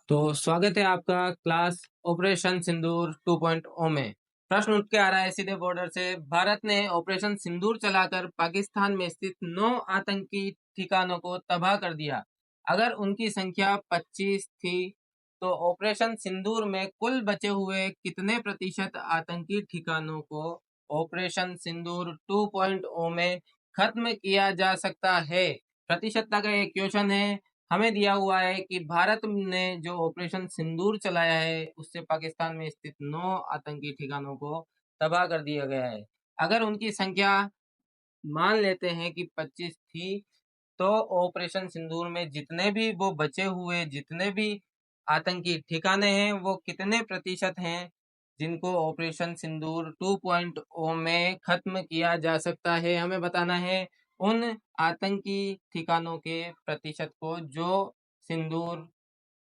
तो स्वागत है आपका क्लास ऑपरेशन सिंदूर 2.0 में। प्रश्न उठ के आ रहा है सीधे बॉर्डर से। भारत ने ऑपरेशन सिंदूर चलाकर पाकिस्तान में स्थित 9 आतंकी ठिकानों को तबाह कर दिया। अगर उनकी संख्या 25 थी तो ऑपरेशन सिंदूर में कुल बचे हुए कितने प्रतिशत आतंकी ठिकानों को ऑपरेशन सिंदूर 2.0 में खत्म किया जा सकता है? प्रतिशतता का एक क्वेश्चन है। हमें दिया हुआ है कि भारत ने जो ऑपरेशन सिंदूर चलाया है उससे पाकिस्तान में स्थित 9 आतंकी ठिकानों को तबाह कर दिया गया है। अगर उनकी संख्या मान लेते हैं कि 25 थी तो ऑपरेशन सिंदूर में जितने भी वो बचे हुए जितने भी आतंकी ठिकाने हैं वो कितने प्रतिशत हैं जिनको ऑपरेशन सिंदूर 2.0 में खत्म किया जा सकता है। हमें बताना है उन आतंकी ठिकानों के प्रतिशत को जो सिंदूर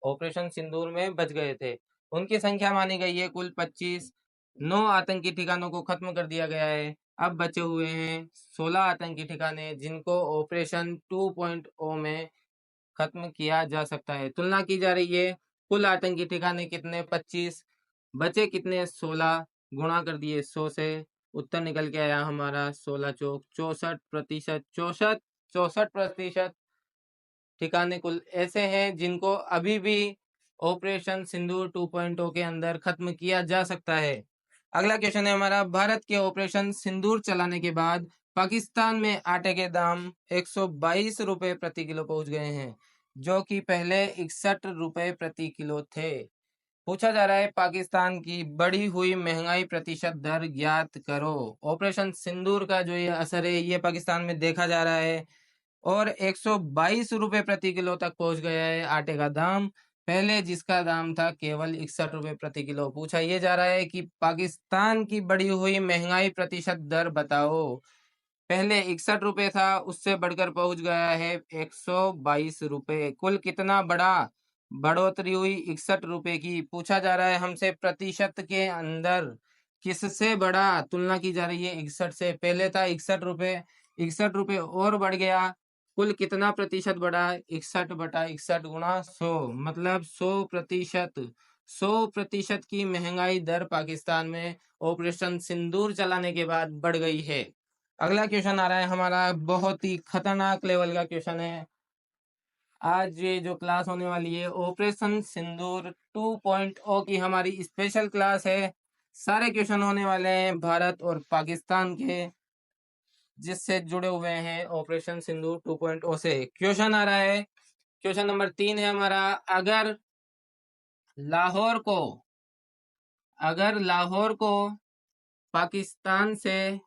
ऑपरेशन सिंदूर में बच गए थे। उनकी संख्या मानी गई है कुल 25। 9 आतंकी ठिकानों को खत्म कर दिया गया है। अब बचे हुए हैं 16 आतंकी ठिकाने जिनको ऑपरेशन 2.0 में खत्म किया जा सकता है। तुलना की जा रही है कुल आतंकी ठिकाने कितने 25, बचे कितने 16, गुणा कर दिए 100 से, उत्तर निकल के आया हमारा 16 चौक 64%। 64% ठिकाने कुल ऐसे हैं जिनको अभी भी ऑपरेशन सिंदूर 2.0 के अंदर खत्म किया जा सकता है। अगला क्वेश्चन है हमारा, भारत के ऑपरेशन सिंदूर चलाने के बाद पाकिस्तान में आटे के दाम 122 रुपए प्रति किलो पहुंच गए हैं जो कि पहले 61 रुपए प्रति किलो थे। पूछा जा रहा है पाकिस्तान की बढ़ी हुई महंगाई प्रतिशत दर ज्ञात करो। ऑपरेशन सिंदूर का जो ये असर है ये पाकिस्तान में देखा जा रहा है और 122 रुपए प्रति किलो तक पहुंच गया है आटे का दाम, पहले जिसका दाम था केवल 61 रुपए प्रति किलो। पूछा ये जा रहा है कि पाकिस्तान की बढ़ी हुई महंगाई प्रतिशत दर बताओ। पहले 61 रुपए था, उससे बढ़कर पहुंच गया है 122 रुपए। कुल कितना बड़ा बढ़ोतरी हुई 61 रुपए की। पूछा जा रहा है हमसे प्रतिशत के अंदर किससे बड़ा तुलना की जा रही है 61 से। पहले था 61 रुपए, 61 रुपए और बढ़ गया। कुल कितना प्रतिशत बढ़ा? 61 बटा 61 गुणा 100 मतलब 100%। 100% की महंगाई दर पाकिस्तान में ऑपरेशन सिंदूर चलाने के बाद बढ़ गई है। अगला क्वेश्चन आ रहा है हमारा, बहुत ही खतरनाक लेवल का क्वेश्चन है। आज ये जो क्लास होने वाली है ऑपरेशन सिंदूर 2.0 की हमारी स्पेशल क्लास है। सारे क्वेश्चन होने वाले हैं भारत और पाकिस्तान के जिससे जुड़े हुए हैं ऑपरेशन सिंदूर 2.0 से। क्वेश्चन आ रहा है, क्वेश्चन नंबर 3 है हमारा, लाहौर को अगर लाहौर को पाकिस्तान से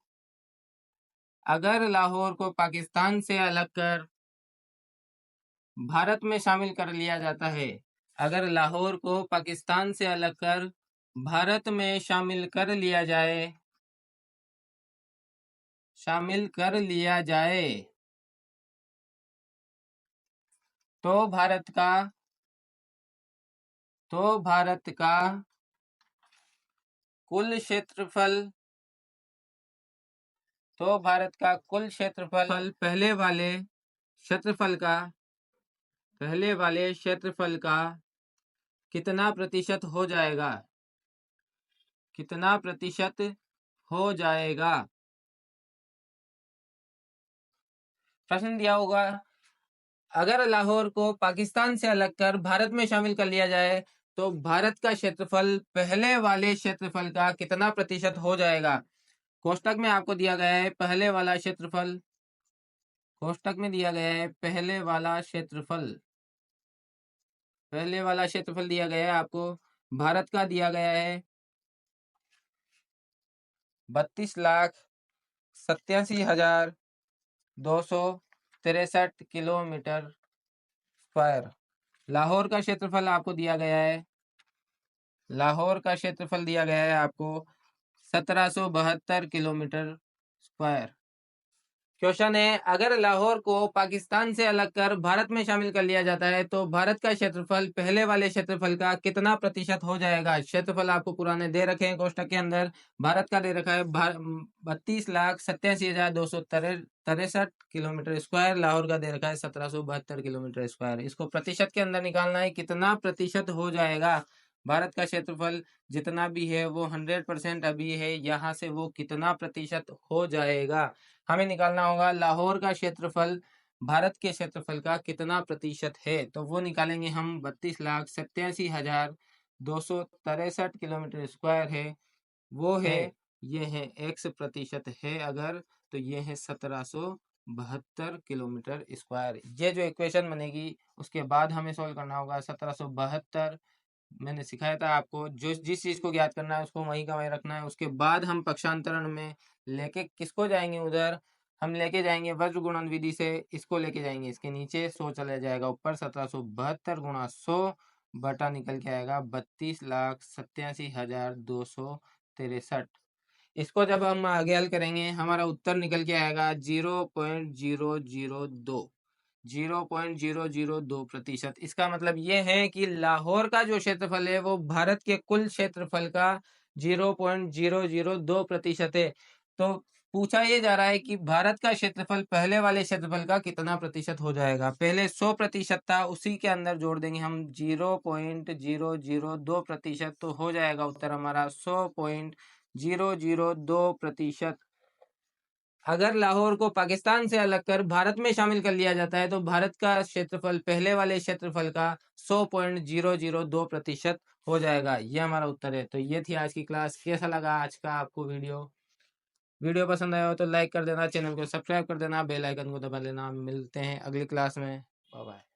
अगर लाहौर को पाकिस्तान से अलग कर भारत में शामिल कर लिया जाता है, अगर लाहौर को पाकिस्तान से अलग कर भारत में शामिल कर लिया जाए तो भारत का कुल क्षेत्रफल पहले वाले क्षेत्रफल का कितना प्रतिशत हो जाएगा? प्रश्न दिया होगा, अगर लाहौर को पाकिस्तान से अलग कर भारत में शामिल कर लिया जाए तो भारत का क्षेत्रफल पहले वाले क्षेत्रफल का कितना प्रतिशत हो जाएगा? कोष्टक में आपको दिया गया है पहले वाला क्षेत्रफल, कोष्टक में दिया गया है पहले वाला क्षेत्रफल दिया गया है आपको। भारत का दिया गया है 32,87,263 किलोमीटर स्क्वायर। लाहौर का क्षेत्रफल आपको दिया गया है 1772 किलोमीटर स्क्वायर। क्वेश्चन है, अगर लाहौर को पाकिस्तान से अलग कर भारत में शामिल कर लिया जाता है तो भारत का क्षेत्रफल पहले वाले क्षेत्रफल का कितना प्रतिशत हो जाएगा। क्षेत्रफल आपको पुराने दे रखे हैं कोष्टक के अंदर। भारत का दे रखा है 32,87,263 किलोमीटर स्क्वायर। लाहौर का दे रखा है 1772 किलोमीटर स्क्वायर। इसको प्रतिशत के अंदर निकालना है, कितना प्रतिशत हो जाएगा। भारत का क्षेत्रफल जितना भी है वो 100% अभी है, यहाँ से वो कितना प्रतिशत हो जाएगा हमें निकालना होगा। लाहौर का क्षेत्रफल भारत के क्षेत्रफल का कितना प्रतिशत है, तो वो निकालेंगे हम। 32,87,263 किलोमीटर स्क्वायर है, वो है ये है x प्रतिशत है अगर, तो ये है 1772 किलोमीटर स्क्वायर। ये जो इक्वेशन बनेगी उसके बाद हमें सॉल्व करना होगा। 1772 मैंने सिखाया था आपको, जो जिस चीज को ज्ञात करना है उसको वहीं का वहीं रखना है। उसके बाद हम पक्षांतरण में लेके किसको जाएंगे, उधर हम लेके जाएंगे वज्र गुणन विधि से। इसको लेके जाएंगे इसके नीचे, 100 चले जाएगा ऊपर, 1772 गुणा 100 बटा निकल के आएगा 32,87,263। इसको जब हम आगे हल करेंगे हमारा उत्तर निकल के आएगा 0.002 0.002%। इसका मतलब ये है कि लाहौर का जो क्षेत्रफल है वो भारत के कुल क्षेत्रफल का 0.002% है। तो पूछा ये जा रहा है कि भारत का क्षेत्रफल पहले वाले क्षेत्रफल का कितना प्रतिशत हो जाएगा। पहले 100% था, उसी के अंदर जोड़ देंगे हम 0.002%, तो हो जाएगा उत्तर हमारा 100.002%। अगर लाहौर को पाकिस्तान से अलग कर भारत में शामिल कर लिया जाता है तो भारत का क्षेत्रफल पहले वाले क्षेत्रफल का 100.002% हो जाएगा। ये हमारा उत्तर है। तो ये थी आज की क्लास। कैसा लगा आज का आपको वीडियो पसंद आया हो तो लाइक कर देना, चैनल को सब्सक्राइब कर देना, बेल आइकन को दबा लेना। मिलते हैं अगली क्लास में। Bye bye.